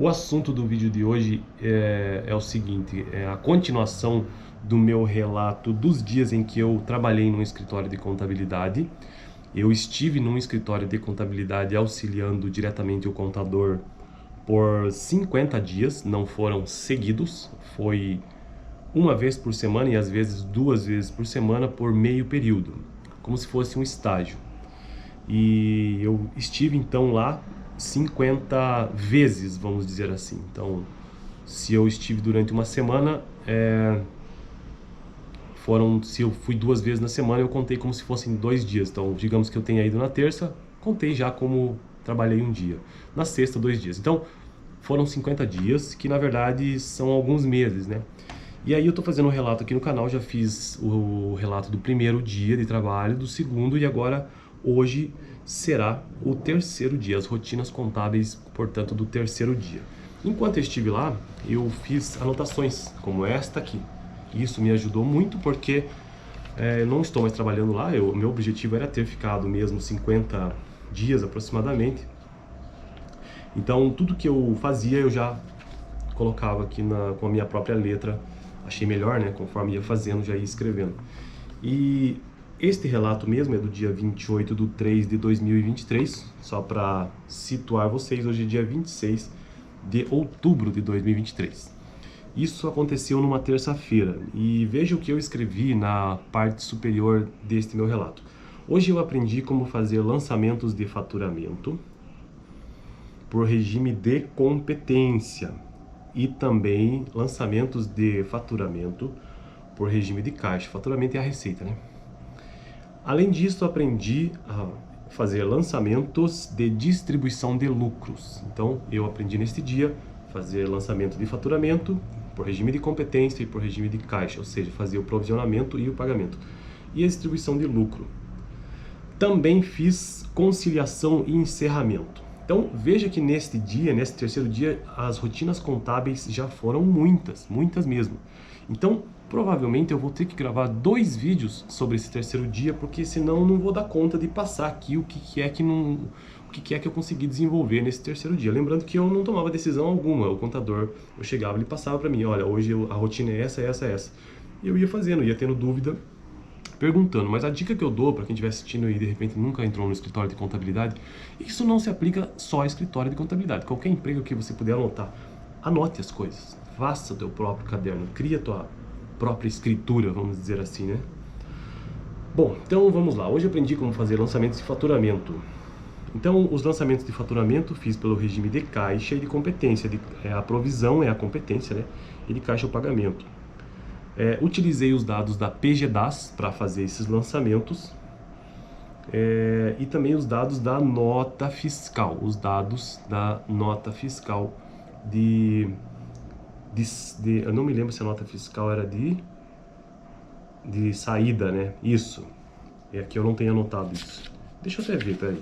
O assunto do vídeo de hoje é o seguinte, é a continuação do meu relato dos dias em que eu trabalhei num escritório de contabilidade. Eu estive num escritório de contabilidade auxiliando diretamente o contador por 50 dias, não foram seguidos, foi uma vez por semana e às vezes 2 vezes por semana por meio período, como se fosse um estágio. E eu estive então lá 50 vezes, vamos dizer assim. Então, se eu estive durante uma semana, se eu fui 2 vezes na semana, eu contei como se fossem 2 dias. Então, digamos que eu tenha ido na terça, contei já como trabalhei um dia. Na sexta, 2 dias. Então, foram 50 dias, que na verdade são alguns meses, né? E aí eu tô fazendo um relato aqui no canal, já fiz o relato do primeiro dia de trabalho, do segundo, e agora hoje será o terceiro dia, as rotinas contábeis, portanto, do terceiro dia. Enquanto eu estive lá, eu fiz anotações, como esta aqui. Isso me ajudou muito porque não estou mais trabalhando lá, meu objetivo era ter ficado mesmo 50 dias aproximadamente. Então, tudo que eu fazia, eu já colocava aqui com a minha própria letra. Achei melhor, né? Conforme ia fazendo, já ia escrevendo. E este relato mesmo é do dia 28/3/2023, só para situar vocês, hoje é dia 26 de outubro de 2023. Isso aconteceu numa terça-feira, e veja o que eu escrevi na parte superior deste meu relato. Hoje eu aprendi como fazer lançamentos de faturamento por regime de competência e também lançamentos de faturamento por regime de caixa. Faturamento é a receita, né? Além disso, aprendi a fazer lançamentos de distribuição de lucros. Então, eu aprendi neste dia fazer lançamento de faturamento por regime de competência e por regime de caixa, ou seja, fazer o provisionamento e o pagamento. E a distribuição de lucro. Também fiz conciliação e encerramento. Então, veja que neste terceiro dia, as rotinas contábeis já foram muitas mesmo. Então, provavelmente eu vou ter que gravar 2 vídeos sobre esse terceiro dia, porque senão não vou dar conta de passar aqui o que é que eu consegui desenvolver nesse terceiro dia. Lembrando que eu não tomava decisão alguma, o contador, eu chegava, ele passava para mim, olha, hoje a rotina é essa. E eu ia fazendo, ia tendo dúvida, perguntando. Mas a dica que eu dou para quem estiver assistindo e de repente nunca entrou no escritório de contabilidade, isso não se aplica só a escritório de contabilidade. Qualquer emprego que você puder anotar, anote as coisas, faça o teu próprio caderno, cria a tua própria escritura, vamos dizer assim, né? Bom, então vamos lá. Hoje eu aprendi como fazer lançamentos de faturamento. Então, os lançamentos de faturamento fiz pelo regime de caixa e de competência. A provisão é a competência, né? E de caixa é o pagamento. Utilizei os dados da PGDAS para fazer esses lançamentos e também os dados da nota fiscal, eu não me lembro se a nota fiscal era de saída, né? Isso, aqui eu não tenho anotado isso, deixa eu até ver, peraí,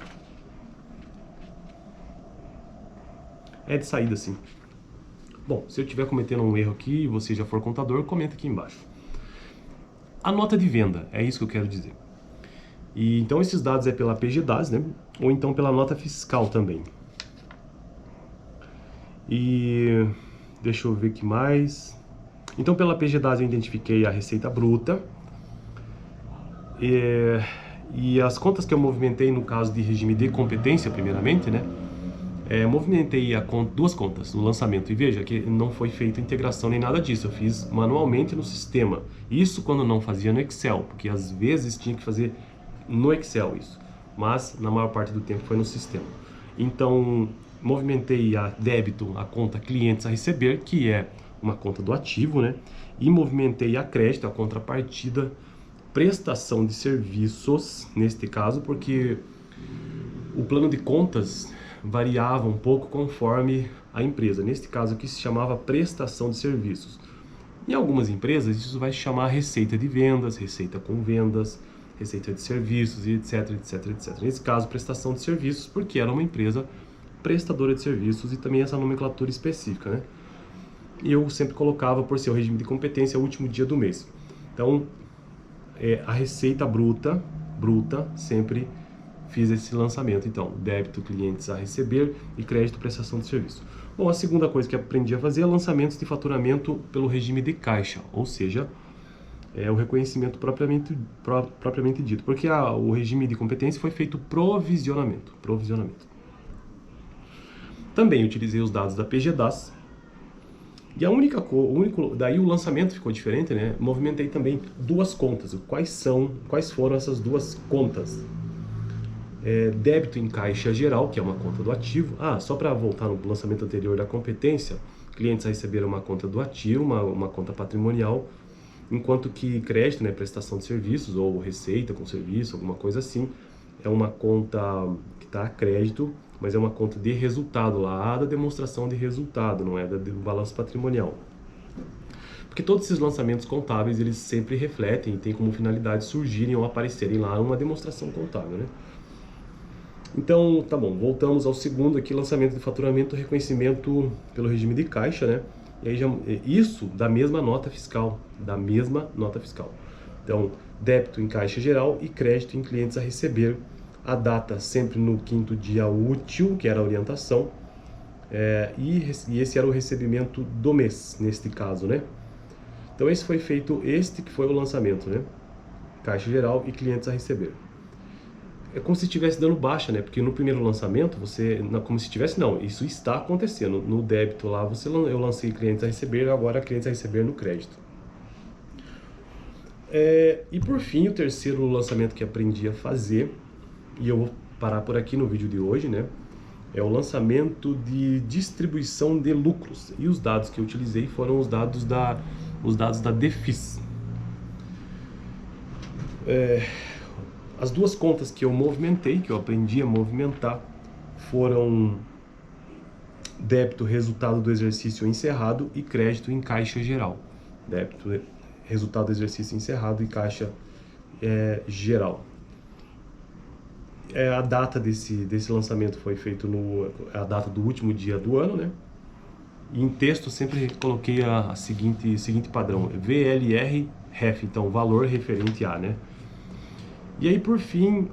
é de saída sim. Bom, se eu estiver cometendo um erro aqui e você já for contador, comenta aqui embaixo. A nota de venda, é isso que eu quero dizer. E então esses dados é pela PGDAS, né? Ou então pela nota fiscal também. E deixa eu ver o que mais. Então pela PGDAS eu identifiquei a receita bruta. E as contas que eu movimentei no caso de regime de competência, primeiramente, né? Movimentei duas contas no lançamento, e veja que não foi feita integração nem nada disso, eu fiz manualmente no sistema. Isso quando não fazia no Excel, porque às vezes tinha que fazer no Excel isso, mas na maior parte do tempo foi no sistema. Então, movimentei a débito a conta clientes a receber, que é uma conta do ativo, né? E movimentei a crédito, a contrapartida, prestação de serviços, neste caso, porque o plano de contas variava um pouco conforme a empresa. Neste caso aqui se chamava prestação de serviços. Em algumas empresas isso vai chamar receita de vendas, receita com vendas, receita de serviços e etc. Nesse caso, prestação de serviços, porque era uma empresa prestadora de serviços e também essa nomenclatura específica, né? E eu sempre colocava, por ser o regime de competência, o último dia do mês. Então, a receita bruta sempre fiz esse lançamento, então, débito clientes a receber e crédito prestação de serviço. Bom, a segunda coisa que aprendi a fazer é lançamentos de faturamento pelo regime de caixa, ou seja, o reconhecimento propriamente dito, porque o regime de competência foi feito provisionamento. Também utilizei os dados da PGDAS, e daí o lançamento ficou diferente, né? Movimentei também duas contas. Quais foram essas duas contas? Débito em caixa geral, que é uma conta do ativo. Só para voltar no lançamento anterior da competência, clientes a receber uma conta do ativo, uma conta patrimonial, enquanto que crédito, né, prestação de serviços ou receita com serviço, alguma coisa assim, é uma conta que está a crédito, mas é uma conta de resultado lá, da demonstração de resultado, não é do balanço patrimonial. Porque todos esses lançamentos contábeis, eles sempre refletem e têm como finalidade surgirem ou aparecerem lá numa demonstração contábil, né? Então, tá bom, voltamos ao segundo aqui, lançamento de faturamento, reconhecimento pelo regime de caixa, né? E aí isso da mesma nota fiscal, Então, débito em caixa geral e crédito em clientes a receber, a data sempre no 5º dia útil, que era a orientação, e esse era o recebimento do mês, neste caso, né? Então, este que foi o lançamento, né? Caixa geral e clientes a receber. É como se estivesse dando baixa, né? Porque no primeiro lançamento, como se estivesse, não, isso está acontecendo. No débito lá, eu lancei clientes a receber, agora clientes a receber no crédito. E por fim, o terceiro lançamento que aprendi a fazer, e eu vou parar por aqui no vídeo de hoje, né? É o lançamento de distribuição de lucros. E os dados que eu utilizei foram os dados da DEFIS. As duas contas que eu movimentei, que eu aprendi a movimentar, foram débito resultado do exercício encerrado e crédito em caixa geral. Débito resultado do exercício encerrado e caixa geral. A data desse lançamento foi feito a data do último dia do ano, né? E em texto sempre coloquei a seguinte padrão, VLR-REF, então valor referente a, né? E aí por fim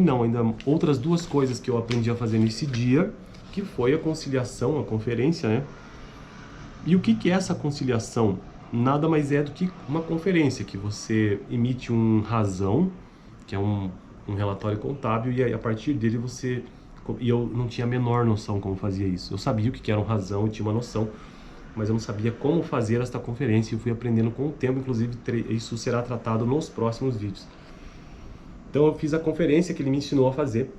não, ainda outras duas coisas que eu aprendi a fazer nesse dia, que foi a conciliação, a conferência, né? E o que é essa conciliação? Nada mais é do que uma conferência, que você emite um razão, que é um relatório contábil, e aí a partir dele e eu não tinha a menor noção como fazia isso. Eu sabia o que era um razão, eu tinha uma noção, mas eu não sabia como fazer esta conferência, e eu fui aprendendo com o tempo, inclusive isso será tratado nos próximos vídeos. Então eu fiz a conferência que ele me ensinou a fazer.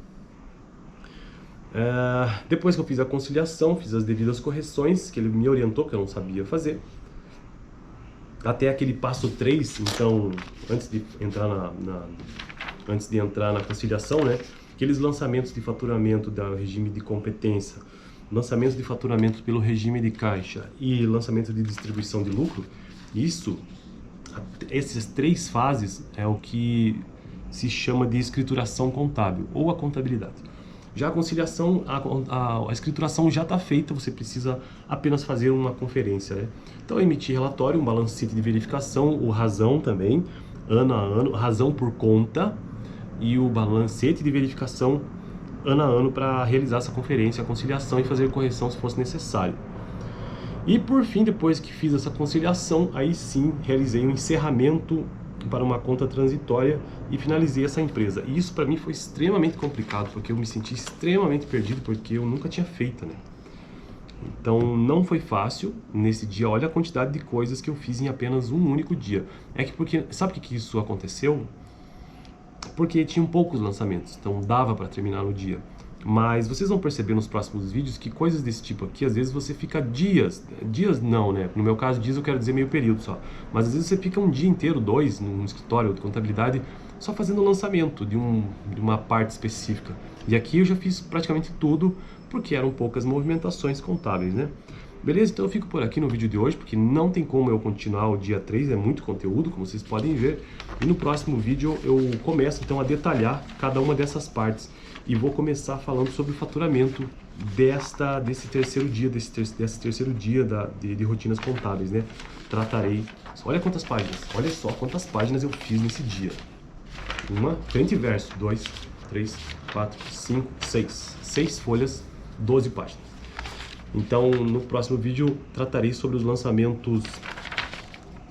Depois que eu fiz a conciliação, fiz as devidas correções que ele me orientou, que eu não sabia fazer. Até aquele passo 3, então, antes de entrar na conciliação, né? Aqueles lançamentos de faturamento do regime de competência, lançamentos de faturamento pelo regime de caixa e lançamento de distribuição de lucro, essas três fases é o que se chama de escrituração contábil ou a contabilidade. Já a conciliação, a escrituração já está feita, você precisa apenas fazer uma conferência, né? Então eu emiti relatório, um balancete de verificação, o razão também, ano a ano, razão por conta, e o balancete de verificação ano a ano para realizar essa conferência, a conciliação e fazer correção se fosse necessário. E por fim, depois que fiz essa conciliação, aí sim realizei um encerramento para uma conta transitória e finalizei essa empresa. E isso para mim foi extremamente complicado, porque eu me senti extremamente perdido, porque eu nunca tinha feito, né? Então não foi fácil nesse dia. Olha a quantidade de coisas que eu fiz em apenas um único dia. Sabe por que isso aconteceu? Porque tinham poucos lançamentos, então dava para terminar no dia. Mas vocês vão perceber nos próximos vídeos que coisas desse tipo aqui, às vezes você fica dias não, né? No meu caso, dias eu quero dizer meio período só. Mas às vezes você fica um dia inteiro, 2, num escritório de contabilidade, só fazendo o lançamento de uma parte específica. E aqui eu já fiz praticamente tudo, porque eram poucas movimentações contábeis, né? Beleza? Então eu fico por aqui no vídeo de hoje, porque não tem como eu continuar o dia 3, é muito conteúdo, como vocês podem ver. E no próximo vídeo eu começo então a detalhar cada uma dessas partes. E vou começar falando sobre o faturamento desse terceiro dia de rotinas contábeis, né? Tratarei. Olha quantas páginas, olha só quantas páginas eu fiz nesse dia. Uma, frente e verso, 2, 3, 4, 5, 6. 6 folhas, 12 páginas. Então, no próximo vídeo, tratarei sobre os lançamentos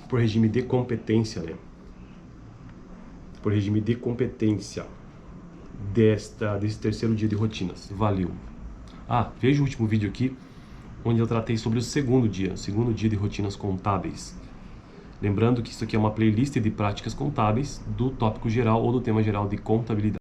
por regime de competência, né? Por regime de competência desse terceiro dia de rotinas. Valeu! Ah, veja o último vídeo aqui, onde eu tratei sobre o segundo dia de rotinas contábeis. Lembrando que isso aqui é uma playlist de práticas contábeis do tópico geral ou do tema geral de contabilidade.